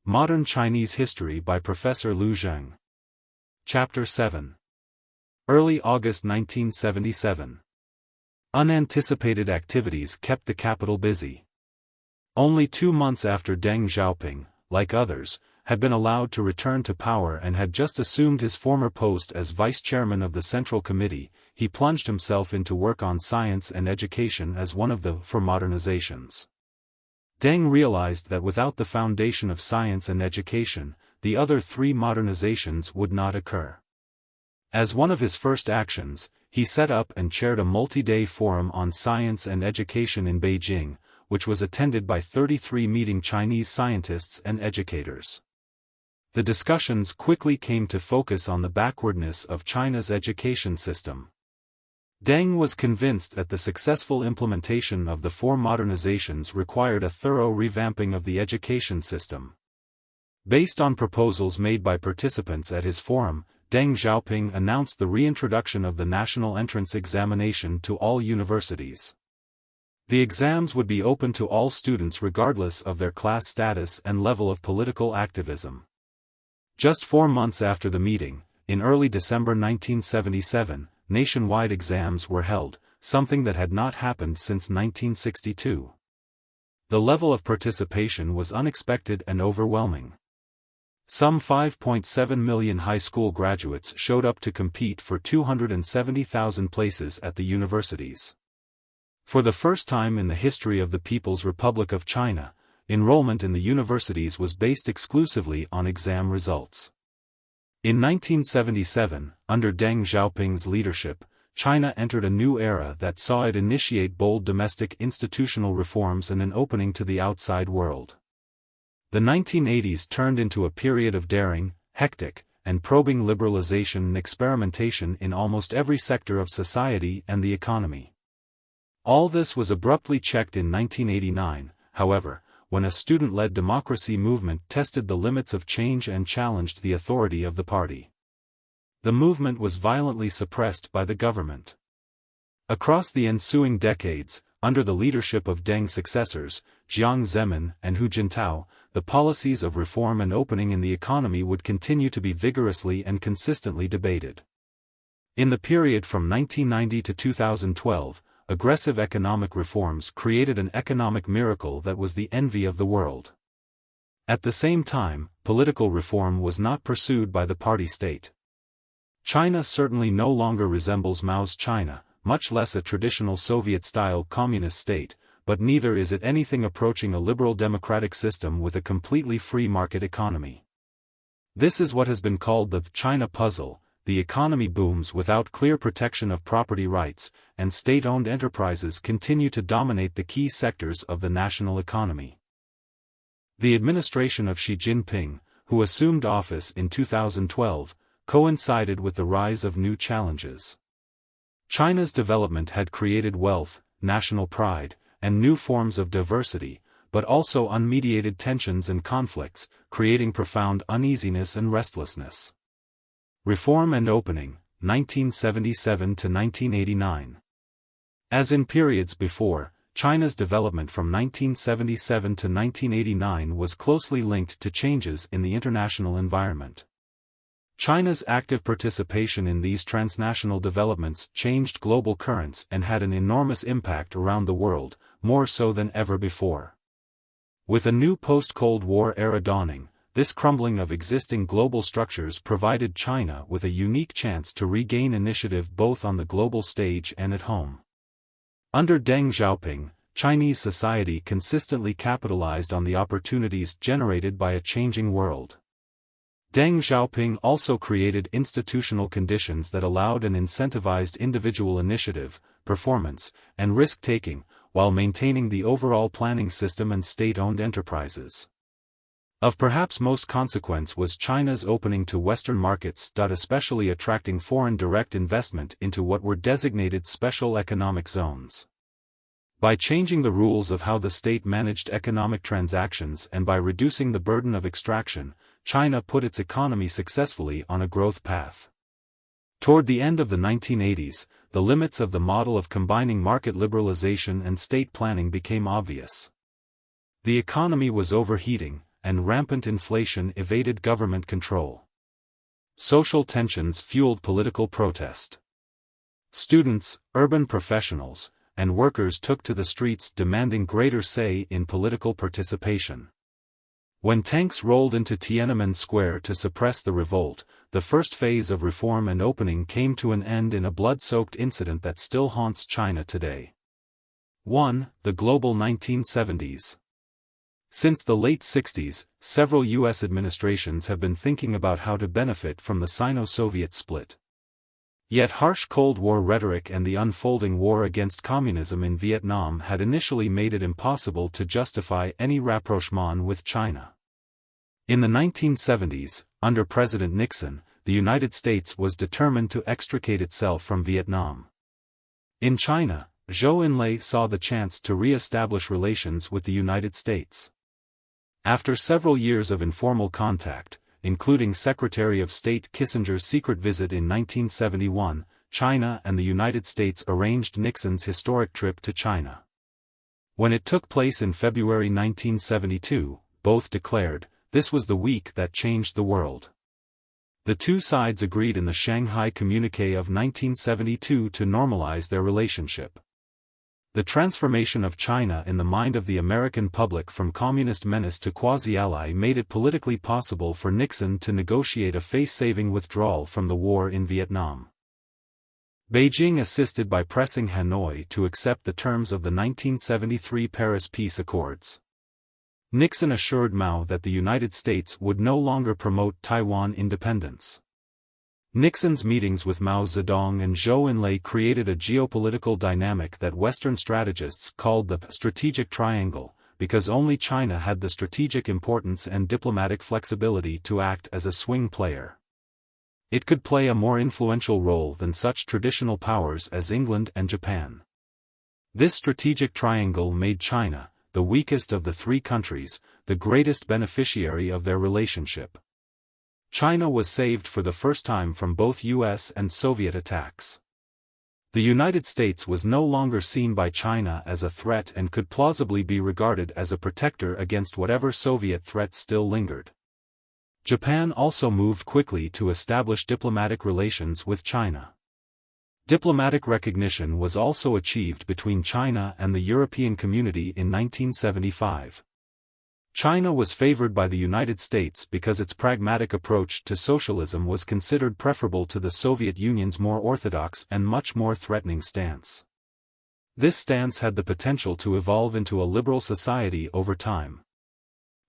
Modern Chinese History by Professor Liu Zheng. Chapter 7. Early August 1977. Unanticipated activities kept the capital busy. Only 2 months after Deng Xiaoping, like others, had been allowed to return to power and had just assumed his former post as vice-chairman of the Central Committee, he plunged himself into work on science and education as one of the four modernizations. Deng realized that without the foundation of science and education, the other 3 modernizations would not occur. As one of his first actions, he set up and chaired a multi-day forum on science and education in Beijing, which was attended by 33 meeting Chinese scientists and educators. The discussions quickly came to focus on the backwardness of China's education system. Deng was convinced that the successful implementation of the 4 modernizations required a thorough revamping of the education system. Based on proposals made by participants at his forum, Deng Xiaoping announced the reintroduction of the national entrance examination to all universities. The exams would be open to all students regardless of their class status and level of political activism. Just 4 months after the meeting, in early December 1977, nationwide exams were held, something that had not happened since 1962. The level of participation was unexpected and overwhelming. Some 5.7 million high school graduates showed up to compete for 270,000 places at the universities. For the first time in the history of the People's Republic of China, enrollment in the universities was based exclusively on exam results. In 1977, under Deng Xiaoping's leadership, China entered a new era that saw it initiate bold domestic institutional reforms and an opening to the outside world. The 1980s turned into a period of daring, hectic, and probing liberalization and experimentation in almost every sector of society and the economy. All this was abruptly checked in 1989, however, when a student-led democracy movement tested the limits of change and challenged the authority of the party. The movement was violently suppressed by the government. Across the ensuing decades, under the leadership of Deng's successors, Jiang Zemin and Hu Jintao, the policies of reform and opening in the economy would continue to be vigorously and consistently debated. In the period from 1990 to 2012, aggressive economic reforms created an economic miracle that was the envy of the world. At the same time, political reform was not pursued by the party state. China certainly no longer resembles Mao's China, much less a traditional Soviet-style communist state, but neither is it anything approaching a liberal democratic system with a completely free market economy. This is what has been called the China puzzle. The economy booms without clear protection of property rights, and state-owned enterprises continue to dominate the key sectors of the national economy. The administration of Xi Jinping, who assumed office in 2012, coincided with the rise of new challenges. China's development had created wealth, national pride, and new forms of diversity, but also unmediated tensions and conflicts, creating profound uneasiness and restlessness. Reform and Opening, 1977 to 1989. As in periods before, China's development from 1977 to 1989 was closely linked to changes in the international environment. China's active participation in these transnational developments changed global currents and had an enormous impact around the world, more so than ever before. With a new post-Cold War era dawning, this crumbling of existing global structures provided China with a unique chance to regain initiative both on the global stage and at home. Under Deng Xiaoping, Chinese society consistently capitalized on the opportunities generated by a changing world. Deng Xiaoping also created institutional conditions that allowed and incentivized individual initiative, performance, and risk-taking, while maintaining the overall planning system and state-owned enterprises. Of perhaps most consequence was China's opening to Western markets, especially attracting foreign direct investment into what were designated special economic zones. By changing the rules of how the state managed economic transactions and by reducing the burden of extraction, China put its economy successfully on a growth path. Toward the end of the 1980s, the limits of the model of combining market liberalization and state planning became obvious. The economy was overheating, and rampant inflation evaded government control. Social tensions fueled political protest. Students, urban professionals, and workers took to the streets demanding greater say in political participation. When tanks rolled into Tiananmen Square to suppress the revolt, the first phase of reform and opening came to an end in a blood-soaked incident that still haunts China today. 1. The global 1970s. Since the late 60s, several U.S. administrations have been thinking about how to benefit from the Sino-Soviet split. Yet harsh Cold War rhetoric and the unfolding war against communism in Vietnam had initially made it impossible to justify any rapprochement with China. In the 1970s, under President Nixon, the United States was determined to extricate itself from Vietnam. In China, Zhou Enlai saw the chance to re-establish relations with the United States. After several years of informal contact, including Secretary of State Kissinger's secret visit in 1971, China and the United States arranged Nixon's historic trip to China. When it took place in February 1972, both declared, "This was the week that changed the world." The two sides agreed in the Shanghai Communique of 1972 to normalize their relationship. The transformation of China in the mind of the American public from communist menace to quasi-ally made it politically possible for Nixon to negotiate a face-saving withdrawal from the war in Vietnam. Beijing assisted by pressing Hanoi to accept the terms of the 1973 Paris Peace Accords. Nixon assured Mao that the United States would no longer promote Taiwan independence. Nixon's meetings with Mao Zedong and Zhou Enlai created a geopolitical dynamic that Western strategists called the strategic triangle, because only China had the strategic importance and diplomatic flexibility to act as a swing player. It could play a more influential role than such traditional powers as England and Japan. This strategic triangle made China, the weakest of the three countries, the greatest beneficiary of their relationship. China was saved for the first time from both US and Soviet attacks. The United States was no longer seen by China as a threat and could plausibly be regarded as a protector against whatever Soviet threat still lingered. Japan also moved quickly to establish diplomatic relations with China. Diplomatic recognition was also achieved between China and the European Community in 1975. China was favored by the United States because its pragmatic approach to socialism was considered preferable to the Soviet Union's more orthodox and much more threatening stance. This stance had the potential to evolve into a liberal society over time.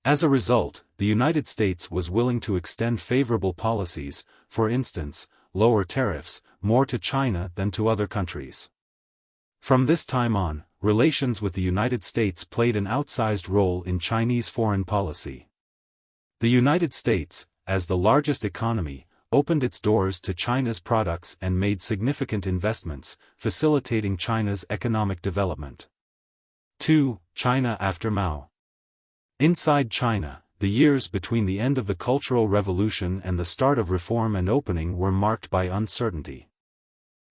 As a result, the United States was willing to extend favorable policies, for instance, lower tariffs, more to China than to other countries. From this time on, relations with the United States played an outsized role in Chinese foreign policy. The United States, as the largest economy, opened its doors to China's products and made significant investments, facilitating China's economic development. 2. China after Mao. Inside China, the years between the end of the Cultural Revolution and the start of reform and opening were marked by uncertainty.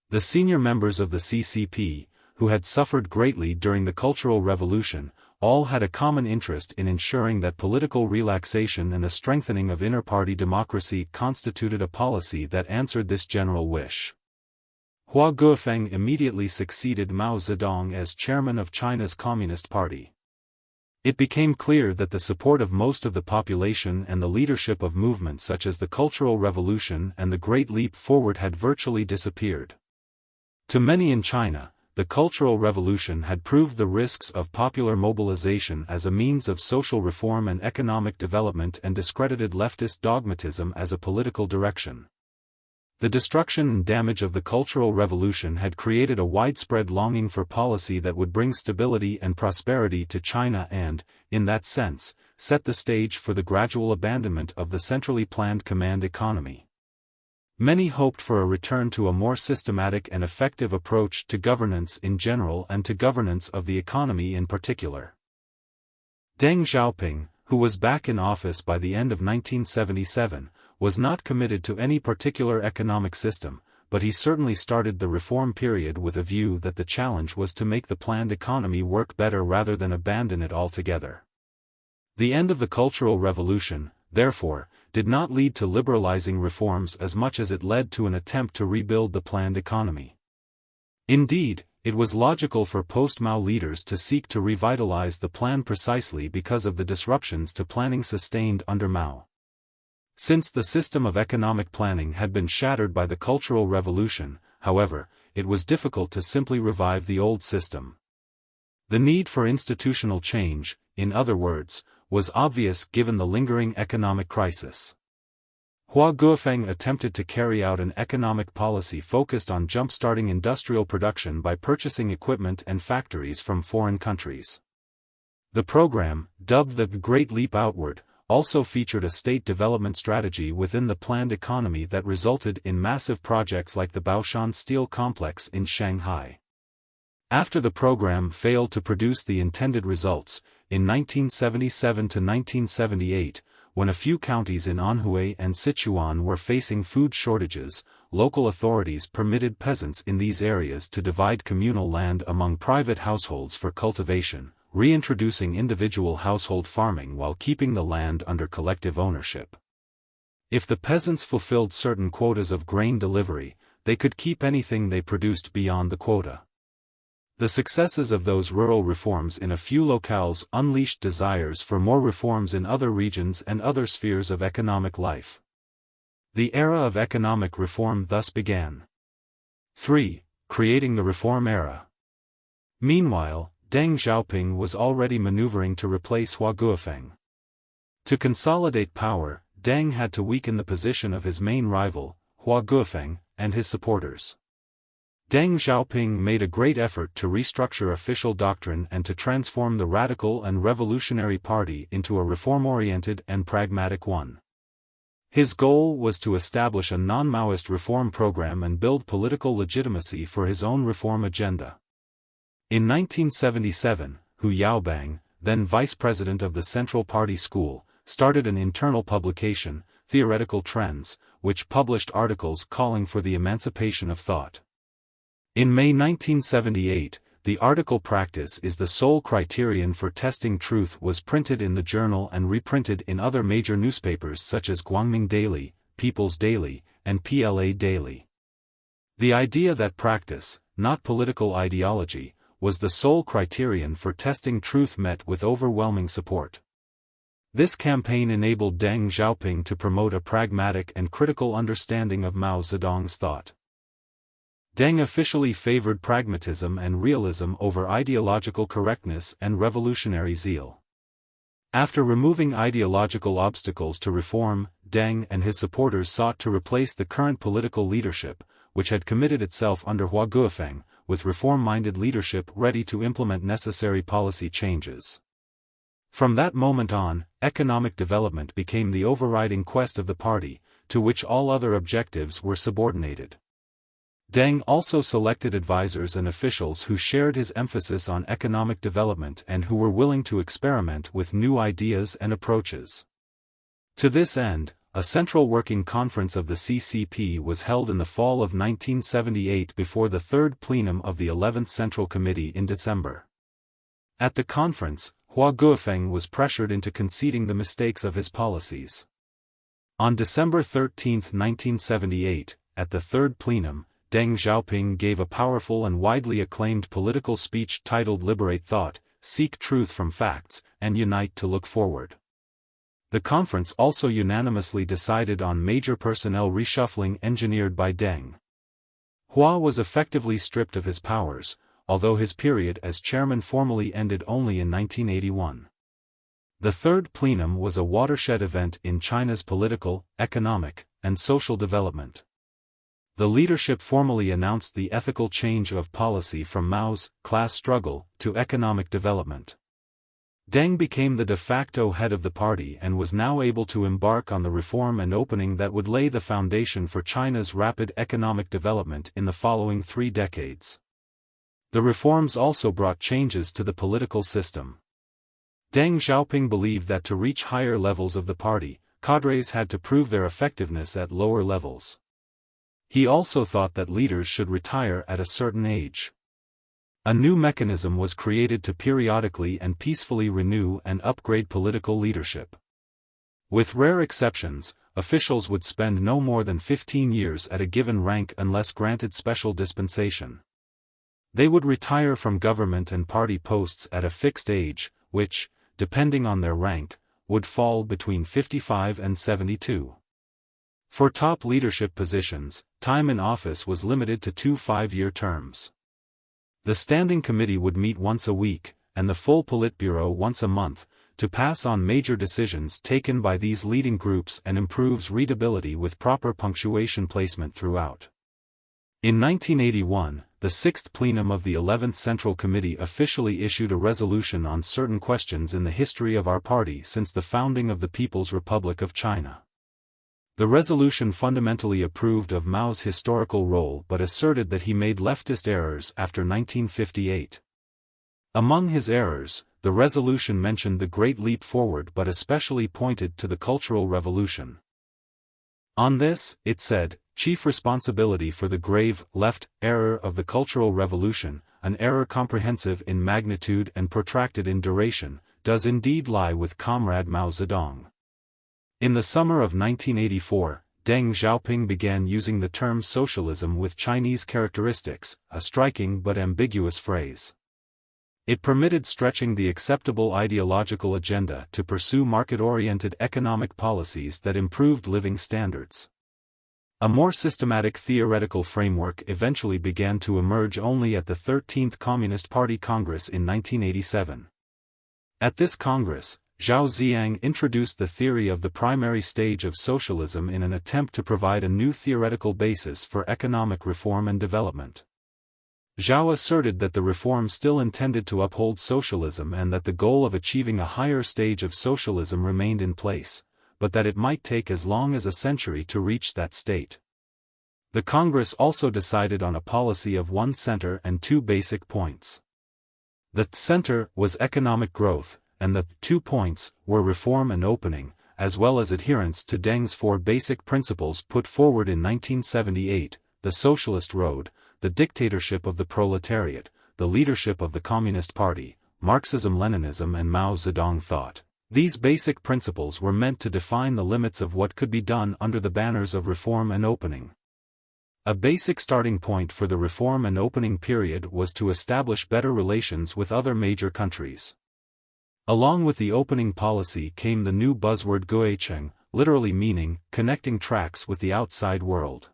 The senior members of the CCP, who had suffered greatly during the Cultural Revolution, all had a common interest in ensuring that political relaxation and a strengthening of inter-party democracy constituted a policy that answered this general wish. Hua Guofeng immediately succeeded Mao Zedong as chairman of China's Communist Party. It became clear that the support of most of the population and the leadership of movements such as the Cultural Revolution and the Great Leap Forward had virtually disappeared. To many in China, the Cultural Revolution had proved the risks of popular mobilization as a means of social reform and economic development and discredited leftist dogmatism as a political direction. The destruction and damage of the Cultural Revolution had created a widespread longing for policy that would bring stability and prosperity to China and, in that sense, set the stage for the gradual abandonment of the centrally planned command economy. Many hoped for a return to a more systematic and effective approach to governance in general and to governance of the economy in particular. Deng Xiaoping, who was back in office by the end of 1977, was not committed to any particular economic system, but he certainly started the reform period with a view that the challenge was to make the planned economy work better rather than abandon it altogether. The end of the Cultural Revolution, therefore, did not lead to liberalizing reforms as much as it led to an attempt to rebuild the planned economy. Indeed, it was logical for post-Mao leaders to seek to revitalize the plan precisely because of the disruptions to planning sustained under Mao. Since the system of economic planning had been shattered by the Cultural Revolution, however, it was difficult to simply revive the old system. The need for institutional change, in other words, was obvious given the lingering economic crisis. Hua Guofeng attempted to carry out an economic policy focused on jump-starting industrial production by purchasing equipment and factories from foreign countries. The program, dubbed the Great Leap Outward, also featured a state development strategy within the planned economy that resulted in massive projects like the Baoshan Steel Complex in Shanghai. After the program failed to produce the intended results, in 1977 to 1978, when a few counties in Anhui and Sichuan were facing food shortages, local authorities permitted peasants in these areas to divide communal land among private households for cultivation, reintroducing individual household farming while keeping the land under collective ownership. If the peasants fulfilled certain quotas of grain delivery, they could keep anything they produced beyond the quota. The successes of those rural reforms in a few locales unleashed desires for more reforms in other regions and other spheres of economic life. The era of economic reform thus began. 3. Creating the reform era. Meanwhile, Deng Xiaoping was already maneuvering to replace Hua Guofeng. To consolidate power, Deng had to weaken the position of his main rival, Hua Guofeng, and his supporters. Deng Xiaoping made a great effort to restructure official doctrine and to transform the radical and revolutionary party into a reform-oriented and pragmatic one. His goal was to establish a non-Maoist reform program and build political legitimacy for his own reform agenda. In 1977, Hu Yaobang, then vice president of the Central Party School, started an internal publication, Theoretical Trends, which published articles calling for the emancipation of thought. In May 1978, the article Practice is the sole criterion for testing truth was printed in the journal and reprinted in other major newspapers such as Guangming Daily, People's Daily, and PLA Daily. The idea that practice, not political ideology, was the sole criterion for testing truth met with overwhelming support. This campaign enabled Deng Xiaoping to promote a pragmatic and critical understanding of Mao Zedong's thought. Deng officially favored pragmatism and realism over ideological correctness and revolutionary zeal. After removing ideological obstacles to reform, Deng and his supporters sought to replace the current political leadership, which had committed itself under Hua Guofeng, with reform-minded leadership ready to implement necessary policy changes. From that moment on, economic development became the overriding quest of the party, to which all other objectives were subordinated. Deng also selected advisors and officials who shared his emphasis on economic development and who were willing to experiment with new ideas and approaches. To this end, a central working conference of the CCP was held in the fall of 1978 before the third plenum of the 11th Central Committee in December. At the conference, Hua Guofeng was pressured into conceding the mistakes of his policies. On December 13, 1978, at the third plenum, Deng Xiaoping gave a powerful and widely acclaimed political speech titled Liberate Thought, Seek Truth from Facts, and Unite to Look Forward. The conference also unanimously decided on major personnel reshuffling engineered by Deng. Hua was effectively stripped of his powers, although his period as chairman formally ended only in 1981. The third plenum was a watershed event in China's political, economic, and social development. The leadership formally announced the ethical change of policy from Mao's class struggle to economic development. Deng became the de facto head of the party and was now able to embark on the reform and opening that would lay the foundation for China's rapid economic development in the following 3 decades. The reforms also brought changes to the political system. Deng Xiaoping believed that to reach higher levels of the party, cadres had to prove their effectiveness at lower levels. He also thought that leaders should retire at a certain age. A new mechanism was created to periodically and peacefully renew and upgrade political leadership. With rare exceptions, officials would spend no more than 15 years at a given rank unless granted special dispensation. They would retire from government and party posts at a fixed age, which, depending on their rank, would fall between 55 and 72. For top leadership positions, time in office was limited to 2 5-year terms. The Standing Committee would meet once a week, and the full Politburo once a month, to pass on major decisions taken by these leading groups and improves readability with proper punctuation placement throughout. In 1981, the Sixth Plenum of the 11th Central Committee officially issued a resolution on certain questions in the history of our party since the founding of the People's Republic of China. The resolution fundamentally approved of Mao's historical role but asserted that he made leftist errors after 1958. Among his errors, the resolution mentioned the Great Leap Forward but especially pointed to the Cultural Revolution. On this, it said, chief responsibility for the grave, left, error of the Cultural Revolution, an error comprehensive in magnitude and protracted in duration, does indeed lie with Comrade Mao Zedong. In the summer of 1984, Deng Xiaoping began using the term socialism with Chinese characteristics, a striking but ambiguous phrase. It permitted stretching the acceptable ideological agenda to pursue market-oriented economic policies that improved living standards. A more systematic theoretical framework eventually began to emerge only at the 13th Communist Party Congress in 1987. At this Congress, Zhao Ziyang introduced the theory of the primary stage of socialism in an attempt to provide a new theoretical basis for economic reform and development. Zhao asserted that the reform still intended to uphold socialism and that the goal of achieving a higher stage of socialism remained in place, but that it might take as long as a century to reach that state. The Congress also decided on a policy of one center and 2 basic points. The center was economic growth, and the 2 points were reform and opening, as well as adherence to Deng's 4 basic principles put forward in 1978, the socialist road, the dictatorship of the proletariat, the leadership of the Communist Party, Marxism-Leninism and Mao Zedong thought. These basic principles were meant to define the limits of what could be done under the banners of reform and opening. A basic starting point for the reform and opening period was to establish better relations with other major countries. Along with the opening policy came the new buzzword Guocheng, literally meaning, connecting tracks with the outside world.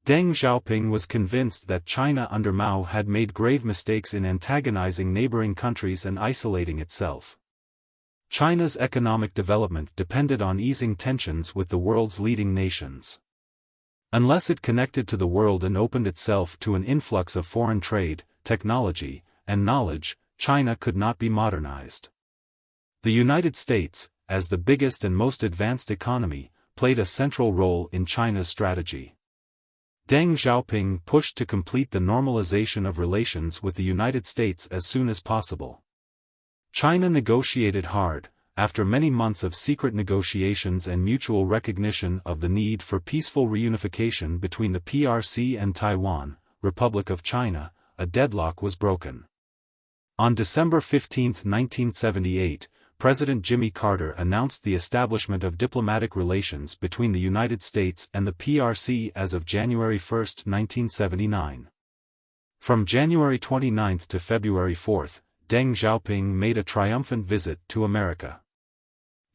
Deng Xiaoping was convinced that China under Mao had made grave mistakes in antagonizing neighboring countries and isolating itself. China's economic development depended on easing tensions with the world's leading nations. Unless it connected to the world and opened itself to an influx of foreign trade, technology, and knowledge, China could not be modernized. The United States, as the biggest and most advanced economy, played a central role in China's strategy. Deng Xiaoping pushed to complete the normalization of relations with the United States as soon as possible. China negotiated hard, after many months of secret negotiations and mutual recognition of the need for peaceful reunification between the PRC and Taiwan, Republic of China, a deadlock was broken. On December 15, 1978, President Jimmy Carter announced the establishment of diplomatic relations between the United States and the PRC as of January 1, 1979. From January 29 to February 4, Deng Xiaoping made a triumphant visit to America.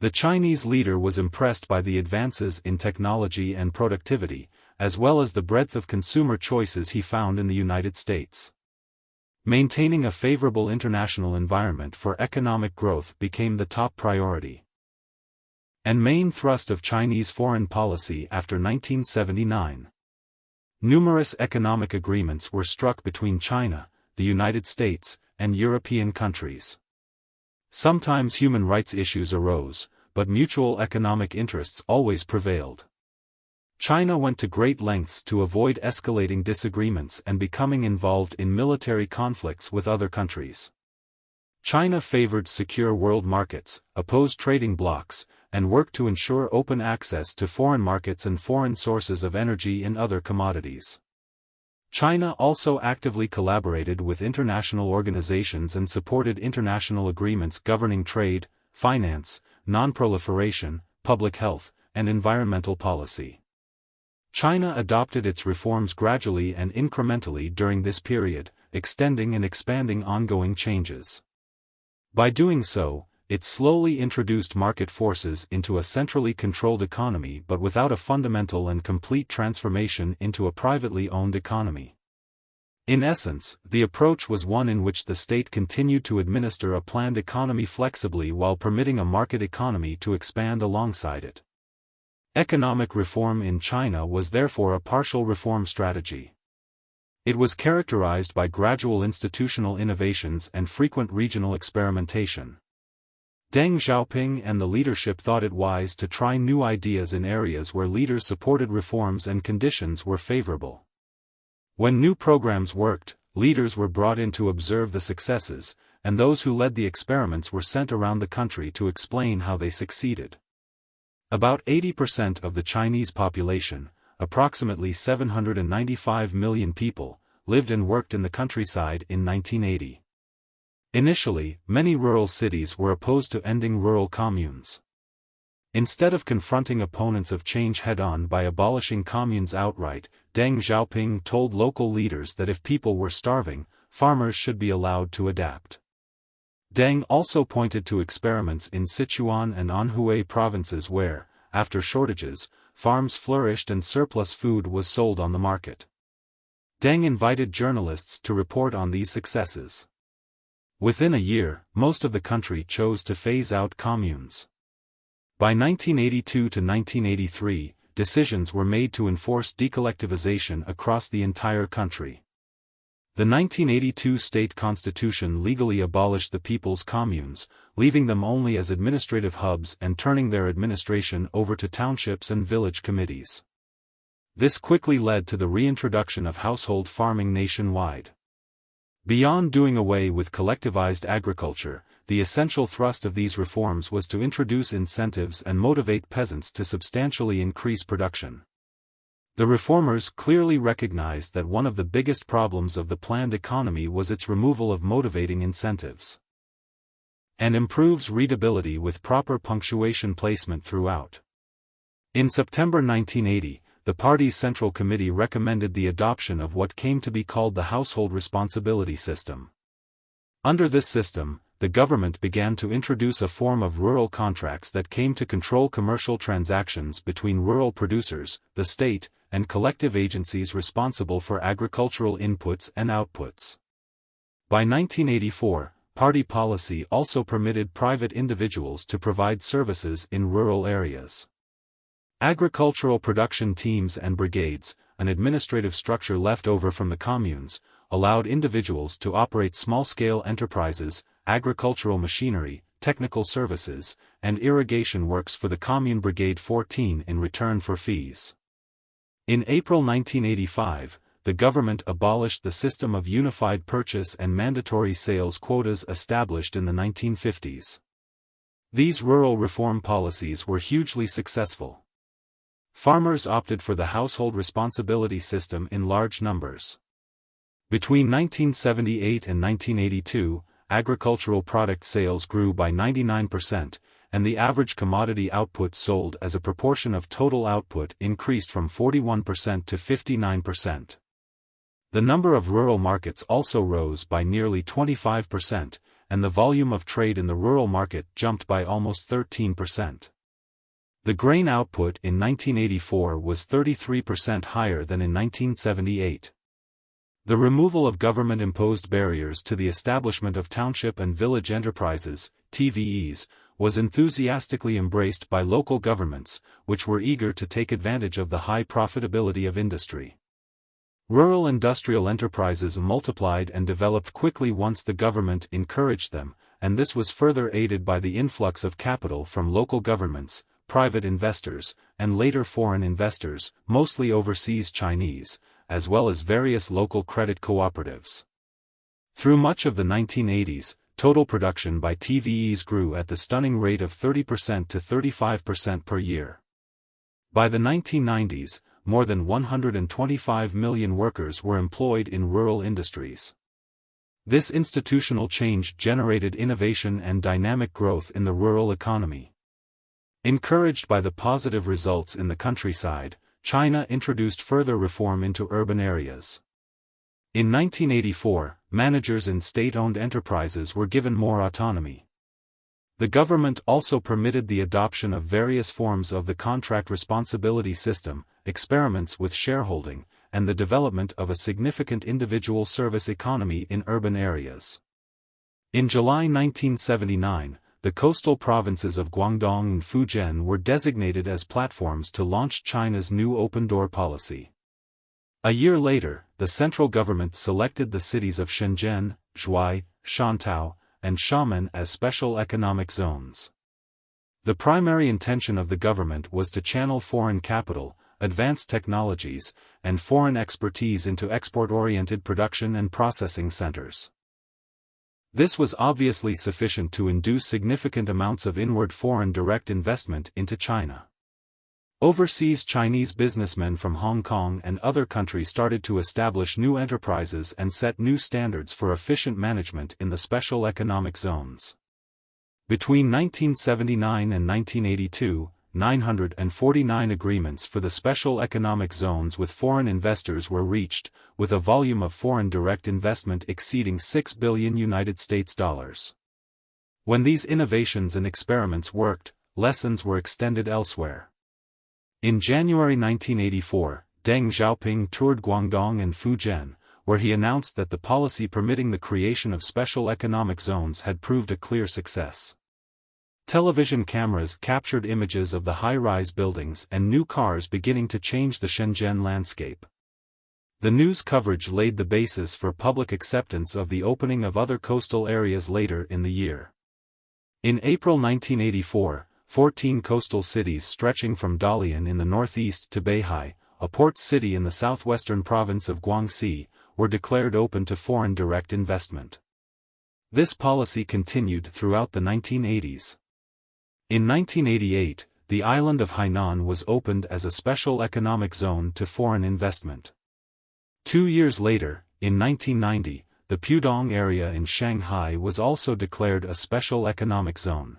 The Chinese leader was impressed by the advances in technology and productivity, as well as the breadth of consumer choices he found in the United States. Maintaining a favorable international environment for economic growth became the top priority and main thrust of Chinese foreign policy after 1979. Numerous economic agreements were struck between China, the United States, and European countries. Sometimes human rights issues arose, but mutual economic interests always prevailed. China went to great lengths to avoid escalating disagreements and becoming involved in military conflicts with other countries. China favored secure world markets, opposed trading blocs, and worked to ensure open access to foreign markets and foreign sources of energy and other commodities. China also actively collaborated with international organizations and supported international agreements governing trade, finance, non-proliferation, public health, and environmental policy. China adopted its reforms gradually and incrementally during this period, extending and expanding ongoing changes. By doing so, it slowly introduced market forces into a centrally controlled economy but without a fundamental and complete transformation into a privately owned economy. In essence, the approach was one in which the state continued to administer a planned economy flexibly while permitting a market economy to expand alongside it. Economic reform in China was therefore a partial reform strategy. It was characterized by gradual institutional innovations and frequent regional experimentation. Deng Xiaoping and the leadership thought it wise to try new ideas in areas where leaders supported reforms and conditions were favorable. When new programs worked, leaders were brought in to observe the successes, and those who led the experiments were sent around the country to explain how they succeeded. About 80% of the Chinese population, approximately 795 million people, lived and worked in the countryside in 1980. Initially, many rural cities were opposed to ending rural communes. Instead of confronting opponents of change head-on by abolishing communes outright, Deng Xiaoping told local leaders that if people were starving, farmers should be allowed to adapt. Deng also pointed to experiments in Sichuan and Anhui provinces where, after shortages, farms flourished and surplus food was sold on the market. Deng invited journalists to report on these successes. Within a year, most of the country chose to phase out communes. By 1982 to 1983, decisions were made to enforce decollectivization across the entire country. The 1982 state constitution legally abolished the people's communes, leaving them only as administrative hubs and turning their administration over to townships and village committees. This quickly led to the reintroduction of household farming nationwide. Beyond doing away with collectivized agriculture, the essential thrust of these reforms was to introduce incentives and motivate peasants to substantially increase production. The reformers clearly recognized that one of the biggest problems of the planned economy was its removal of motivating incentives. And improves readability with proper punctuation placement throughout. In September 1980, the party's Central Committee recommended the adoption of what came to be called the Household Responsibility System. Under this system, the government began to introduce a form of rural contracts that came to control commercial transactions between rural producers, the state, and collective agencies responsible for agricultural inputs and outputs. By 1984, party policy also permitted private individuals to provide services in rural areas. Agricultural production teams and brigades, an administrative structure left over from the communes, allowed individuals to operate small-scale enterprises, agricultural machinery, technical services, and irrigation works for the Commune Brigade 14 in return for fees. In April 1985, the government abolished the system of unified purchase and mandatory sales quotas established in the 1950s. These rural reform policies were hugely successful. Farmers opted for the household responsibility system in large numbers. Between 1978 and 1982, agricultural product sales grew by 99%, and the average commodity output sold as a proportion of total output increased from 41% to 59%. The number of rural markets also rose by nearly 25%, and the volume of trade in the rural market jumped by almost 13%. The grain output in 1984 was 33% higher than in 1978. The removal of government-imposed barriers to the establishment of township and village enterprises, TVEs, was enthusiastically embraced by local governments, which were eager to take advantage of the high profitability of industry. Rural industrial enterprises multiplied and developed quickly once the government encouraged them, and this was further aided by the influx of capital from local governments, private investors, and later foreign investors, mostly overseas Chinese, as well as various local credit cooperatives. Through much of the 1980s, total production by TVEs grew at the stunning rate of 30% to 35% per year. By the 1990s, more than 125 million workers were employed in rural industries. This institutional change generated innovation and dynamic growth in the rural economy. Encouraged by the positive results in the countryside, China introduced further reform into urban areas. In 1984, managers in state-owned enterprises were given more autonomy. The government also permitted the adoption of various forms of the contract responsibility system, experiments with shareholding, and the development of a significant individual service economy in urban areas. In July 1979, the coastal provinces of Guangdong and Fujian were designated as platforms to launch China's new open-door policy. A year later, the central government selected the cities of Shenzhen, Zhuhai, Shantou, and Xiamen as special economic zones. The primary intention of the government was to channel foreign capital, advanced technologies, and foreign expertise into export-oriented production and processing centers. This was obviously sufficient to induce significant amounts of inward foreign direct investment into China. Overseas Chinese businessmen from Hong Kong and other countries started to establish new enterprises and set new standards for efficient management in the special economic zones. Between 1979 and 1982, 949 agreements for the special economic zones with foreign investors were reached, with a volume of foreign direct investment exceeding $6 billion. When these innovations and experiments worked, lessons were extended elsewhere. In January 1984, Deng Xiaoping toured Guangdong and Fujian, where he announced that the policy permitting the creation of special economic zones had proved a clear success. Television cameras captured images of the high-rise buildings and new cars beginning to change the Shenzhen landscape. The news coverage laid the basis for public acceptance of the opening of other coastal areas later in the year. In April 1984, 14 coastal cities stretching from Dalian in the northeast to Beihai, a port city in the southwestern province of Guangxi, were declared open to foreign direct investment. This policy continued throughout the 1980s. In 1988, the island of Hainan was opened as a special economic zone to foreign investment. 2 years later, in 1990, the Pudong area in Shanghai was also declared a special economic zone.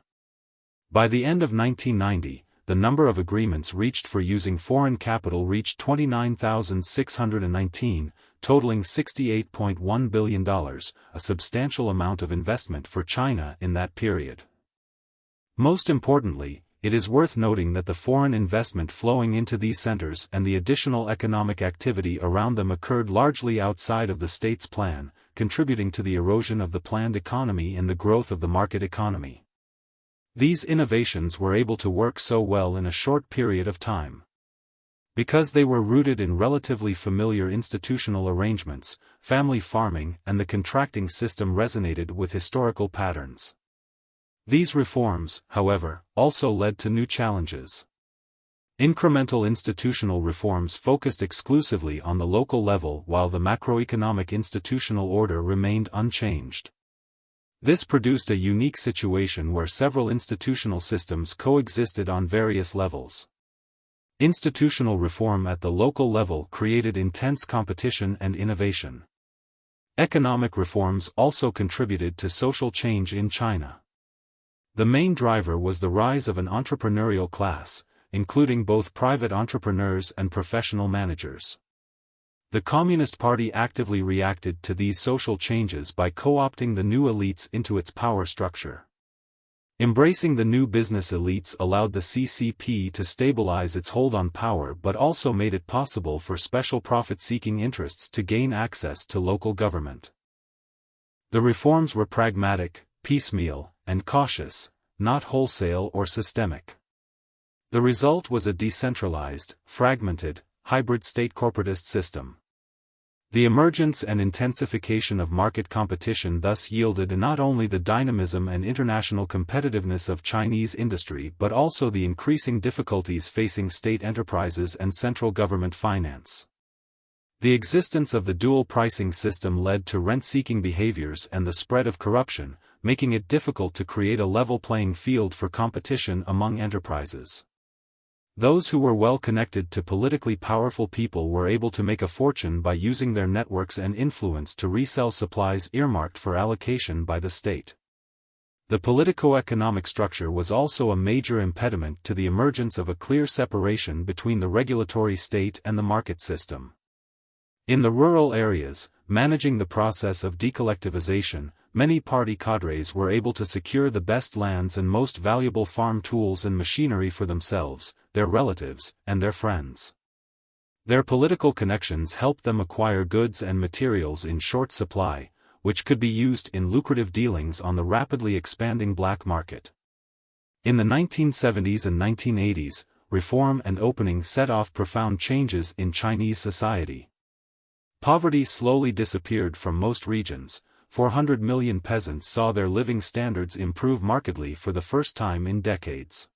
By the end of 1990, the number of agreements reached for using foreign capital reached 29,619, totaling $68.1 billion, a substantial amount of investment for China in that period. Most importantly, it is worth noting that the foreign investment flowing into these centers and the additional economic activity around them occurred largely outside of the state's plan, contributing to the erosion of the planned economy and the growth of the market economy. These innovations were able to work so well in a short period of time. Because they were rooted in relatively familiar institutional arrangements, family farming and the contracting system resonated with historical patterns. These reforms, however, also led to new challenges. Incremental institutional reforms focused exclusively on the local level while the macroeconomic institutional order remained unchanged. This produced a unique situation where several institutional systems coexisted on various levels. Institutional reform at the local level created intense competition and innovation. Economic reforms also contributed to social change in China. The main driver was the rise of an entrepreneurial class, including both private entrepreneurs and professional managers. The Communist Party actively reacted to these social changes by co-opting the new elites into its power structure. Embracing the new business elites allowed the CCP to stabilize its hold on power but also made it possible for special profit-seeking interests to gain access to local government. The reforms were pragmatic, piecemeal, and cautious, not wholesale or systemic. The result was a decentralized, fragmented, hybrid state-corporatist system. The emergence and intensification of market competition thus yielded not only the dynamism and international competitiveness of Chinese industry but also the increasing difficulties facing state enterprises and central government finance. The existence of the dual pricing system led to rent-seeking behaviors and the spread of corruption, making it difficult to create a level playing field for competition among enterprises. Those who were well connected to politically powerful people were able to make a fortune by using their networks and influence to resell supplies earmarked for allocation by the state. The politico-economic structure was also a major impediment to the emergence of a clear separation between the regulatory state and the market system. In the rural areas, managing the process of decollectivization, many party cadres were able to secure the best lands and most valuable farm tools and machinery for themselves, their relatives, and their friends. Their political connections helped them acquire goods and materials in short supply, which could be used in lucrative dealings on the rapidly expanding black market. In the 1970s and 1980s, reform and opening set off profound changes in Chinese society. Poverty slowly disappeared from most regions. 400 million peasants saw their living standards improve markedly for the first time in decades.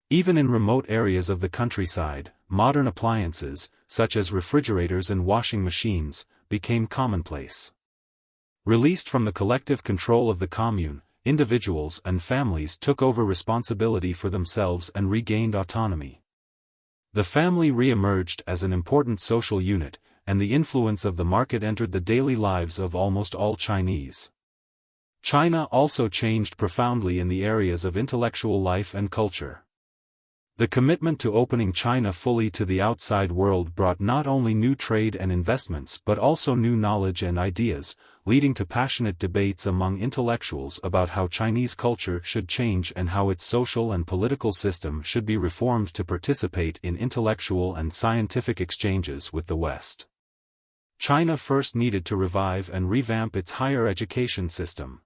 Even in remote areas of the countryside, modern appliances, such as refrigerators and washing machines, became commonplace. Released from the collective control of the commune, individuals and families took over responsibility for themselves and regained autonomy. The family re-emerged as an important social unit, and the influence of the market entered the daily lives of almost all Chinese. China also changed profoundly in the areas of intellectual life and culture. The commitment to opening China fully to the outside world brought not only new trade and investments but also new knowledge and ideas, leading to passionate debates among intellectuals about how Chinese culture should change and how its social and political system should be reformed to participate in intellectual and scientific exchanges with the West. China first needed to revive and revamp its higher education system.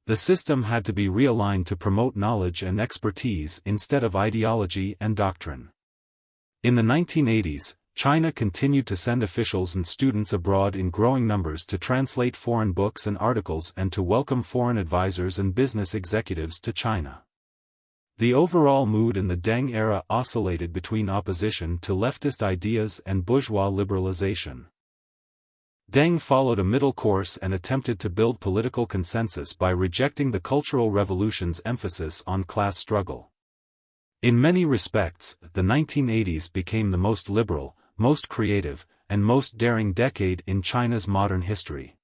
The system had to be realigned to promote knowledge and expertise instead of ideology and doctrine. In the 1980s, China continued to send officials and students abroad in growing numbers to translate foreign books and articles and to welcome foreign advisors and business executives to China. The overall mood in the Deng era oscillated between opposition to leftist ideas and bourgeois liberalization. Deng followed a middle course and attempted to build political consensus by rejecting the Cultural Revolution's emphasis on class struggle. In many respects, the 1980s became the most liberal, most creative, and most daring decade in China's modern history.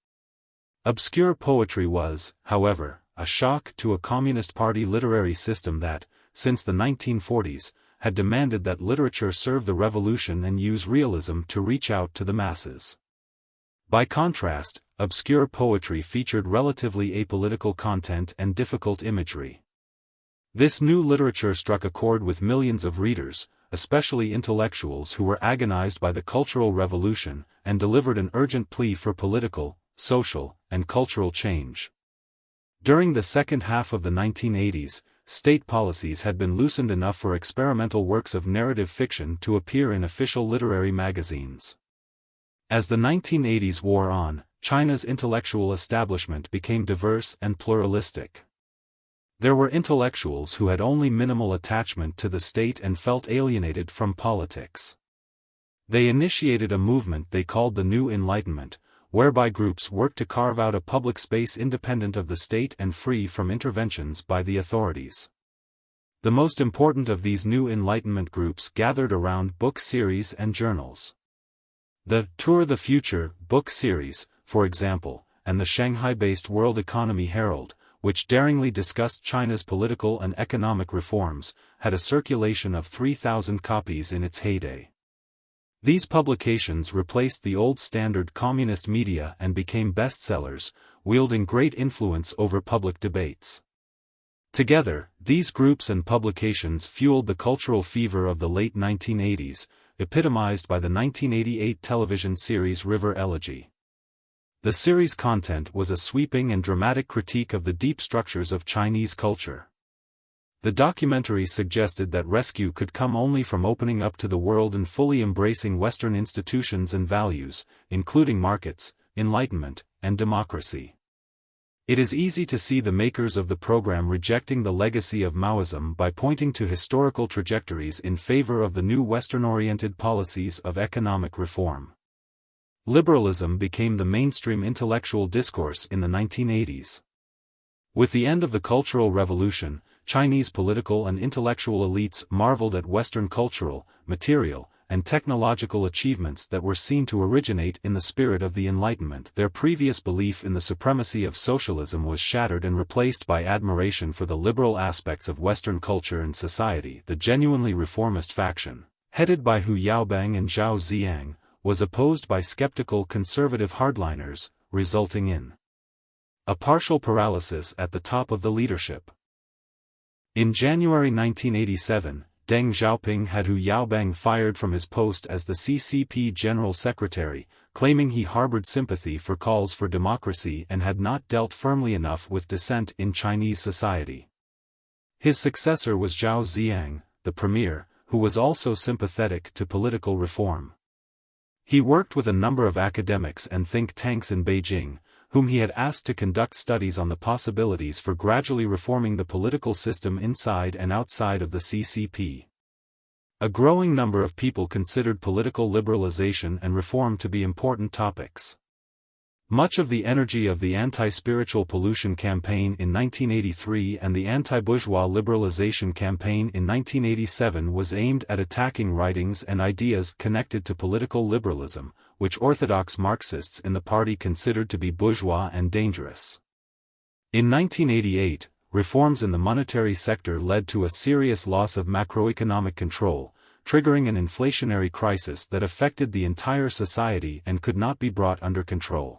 Obscure poetry was, however, a shock to a Communist Party literary system that, since the 1940s, had demanded that literature serve the revolution and use realism to reach out to the masses. By contrast, obscure poetry featured relatively apolitical content and difficult imagery. This new literature struck a chord with millions of readers, especially intellectuals who were agonized by the Cultural Revolution, and delivered an urgent plea for political, social, and cultural change. During the second half of the 1980s, state policies had been loosened enough for experimental works of narrative fiction to appear in official literary magazines. As the 1980s wore on, China's intellectual establishment became diverse and pluralistic. There were intellectuals who had only minimal attachment to the state and felt alienated from politics. They initiated a movement they called the New Enlightenment, whereby groups worked to carve out a public space independent of the state and free from interventions by the authorities. The most important of these New Enlightenment groups gathered around book series and journals. The Tour the Future book series, for example, and the Shanghai-based World Economy Herald, which daringly discussed China's political and economic reforms, had a circulation of 3,000 copies in its heyday. These publications replaced the old standard communist media and became bestsellers, wielding great influence over public debates. Together, these groups and publications fueled the cultural fever of the late 1980s, epitomized by the 1988 television series River Elegy. The series' content was a sweeping and dramatic critique of the deep structures of Chinese culture. The documentary suggested that rescue could come only from opening up to the world and fully embracing Western institutions and values, including markets, enlightenment, and democracy. It is easy to see the makers of the program rejecting the legacy of Maoism by pointing to historical trajectories in favor of the new Western-oriented policies of economic reform. Liberalism became the mainstream intellectual discourse in the 1980s. With the end of the Cultural Revolution, Chinese political and intellectual elites marveled at Western cultural, material, and technological achievements that were seen to originate in the spirit of the Enlightenment. Their previous belief in the supremacy of socialism was shattered and replaced by admiration for the liberal aspects of Western culture and society. The genuinely reformist faction, headed by Hu Yaobang and Zhao Ziyang, was opposed by skeptical conservative hardliners, resulting in a partial paralysis at the top of the leadership. In January 1987, Deng Xiaoping had Hu Yaobang fired from his post as the CCP General Secretary, claiming he harbored sympathy for calls for democracy and had not dealt firmly enough with dissent in Chinese society. His successor was Zhao Ziyang, the premier, who was also sympathetic to political reform. He worked with a number of academics and think tanks in Beijing, whom he had asked to conduct studies on the possibilities for gradually reforming the political system inside and outside of the CCP. A growing number of people considered political liberalization and reform to be important topics. Much of the energy of the anti-spiritual pollution campaign in 1983 and the anti-bourgeois liberalization campaign in 1987 was aimed at attacking writings and ideas connected to political liberalism, which orthodox Marxists in the party considered to be bourgeois and dangerous. In 1988, reforms in the monetary sector led to a serious loss of macroeconomic control, triggering an inflationary crisis that affected the entire society and could not be brought under control.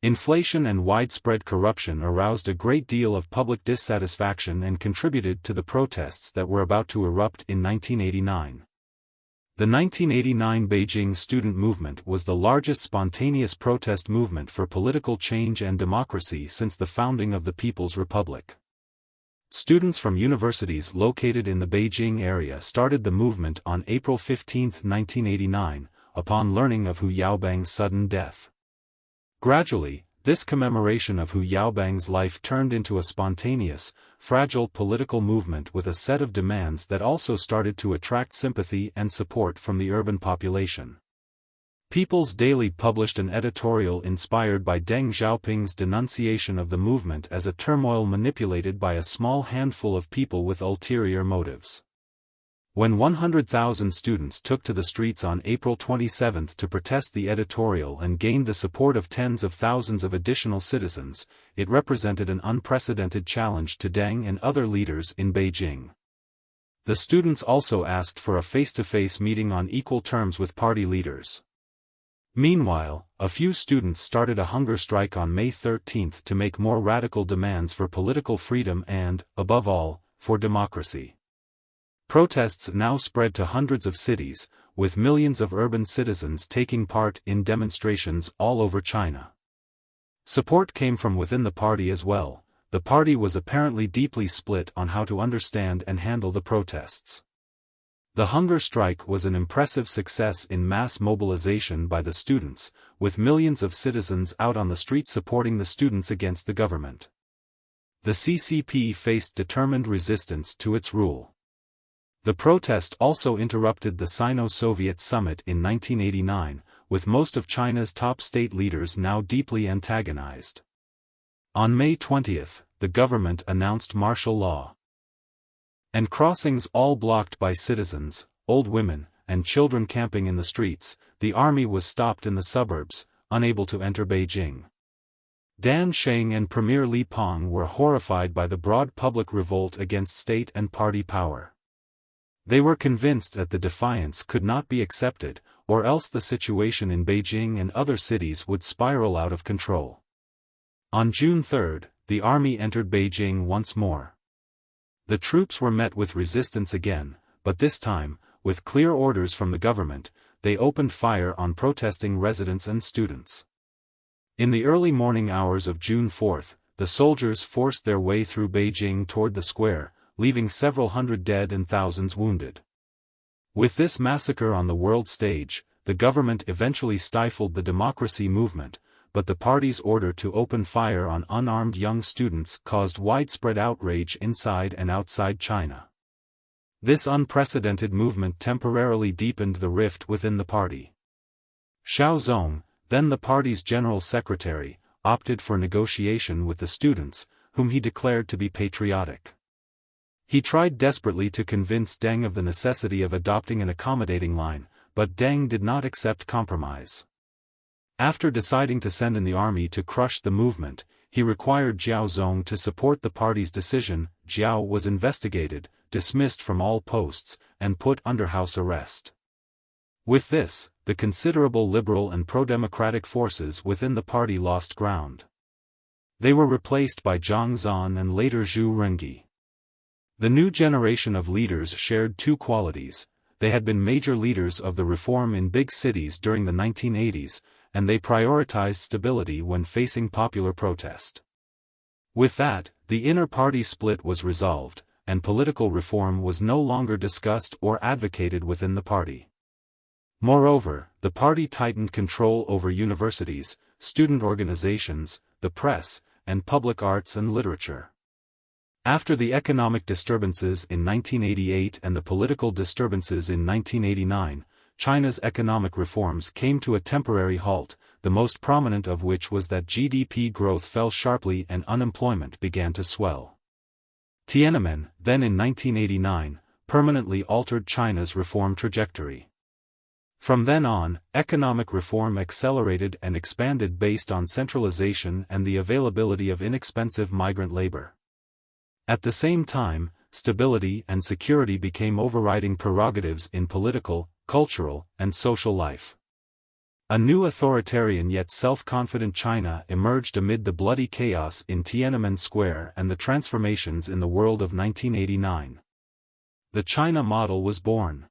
Inflation and widespread corruption aroused a great deal of public dissatisfaction and contributed to the protests that were about to erupt in 1989. The 1989 Beijing student movement was the largest spontaneous protest movement for political change and democracy since the founding of the People's Republic. Students from universities located in the Beijing area started the movement on April 15, 1989, upon learning of Hu Yaobang's sudden death. Gradually, this commemoration of Hu Yaobang's life turned into a spontaneous, fragile political movement with a set of demands that also started to attract sympathy and support from the urban population. People's Daily published an editorial inspired by Deng Xiaoping's denunciation of the movement as a turmoil manipulated by a small handful of people with ulterior motives. When 100,000 students took to the streets on April 27 to protest the editorial and gained the support of tens of thousands of additional citizens, it represented an unprecedented challenge to Deng and other leaders in Beijing. The students also asked for a face-to-face meeting on equal terms with party leaders. Meanwhile, a few students started a hunger strike on May 13 to make more radical demands for political freedom and, above all, for democracy. Protests now spread to hundreds of cities, with millions of urban citizens taking part in demonstrations all over China. Support came from within the party as well. The party was apparently deeply split on how to understand and handle the protests. The hunger strike was an impressive success in mass mobilization by the students, with millions of citizens out on the street supporting the students against the government. The CCP faced determined resistance to its rule. The protest also interrupted the Sino-Soviet summit in 1989, with most of China's top state leaders now deeply antagonized. On May 20, the government announced martial law. And crossings all blocked by citizens, old women, and children camping in the streets, the army was stopped in the suburbs, unable to enter Beijing. Dan Sheng and Premier Li Peng were horrified by the broad public revolt against state and party power. They were convinced that the defiance could not be accepted, or else the situation in Beijing and other cities would spiral out of control. On June 3, the army entered Beijing once more. The troops were met with resistance again, but this time, with clear orders from the government, they opened fire on protesting residents and students. In the early morning hours of June 4, the soldiers forced their way through Beijing toward the square, leaving several hundred dead and thousands wounded. With this massacre on the world stage, the government eventually stifled the democracy movement, but the party's order to open fire on unarmed young students caused widespread outrage inside and outside China. This unprecedented movement temporarily deepened the rift within the party. Xiao Zong, then the party's general secretary, opted for negotiation with the students, whom he declared to be patriotic. He tried desperately to convince Deng of the necessity of adopting an accommodating line, but Deng did not accept compromise. After deciding to send in the army to crush the movement, he required Jiao Zong to support the party's decision. Jiao was investigated, dismissed from all posts, and put under house arrest. With this, the considerable liberal and pro-democratic forces within the party lost ground. They were replaced by Zhang Zan and later Zhu Rengui. The new generation of leaders shared two qualities: they had been major leaders of the reform in big cities during the 1980s, and they prioritized stability when facing popular protest. With that, the inner party split was resolved, and political reform was no longer discussed or advocated within the party. Moreover, the party tightened control over universities, student organizations, the press, and public arts and literature. After the economic disturbances in 1988 and the political disturbances in 1989, China's economic reforms came to a temporary halt, the most prominent of which was that GDP growth fell sharply and unemployment began to swell. Tiananmen, then in 1989, permanently altered China's reform trajectory. From then on, economic reform accelerated and expanded based on centralization and the availability of inexpensive migrant labor. At the same time, stability and security became overriding prerogatives in political, cultural, and social life. A new authoritarian yet self-confident China emerged amid the bloody chaos in Tiananmen Square and the transformations in the world of 1989. The China model was born.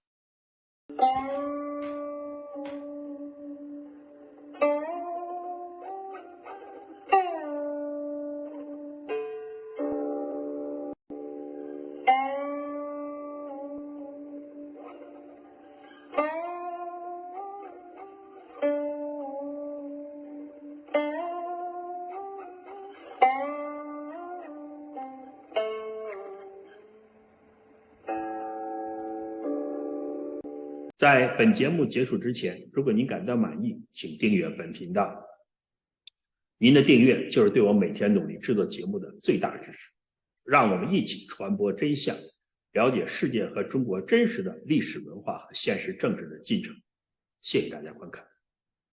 在本节目结束之前，如果您感到满意，请订阅本频道。您的订阅就是对我每天努力制作节目的最大支持。让我们一起传播真相，了解世界和中国真实的历史文化和现实政治的进程。谢谢大家观看。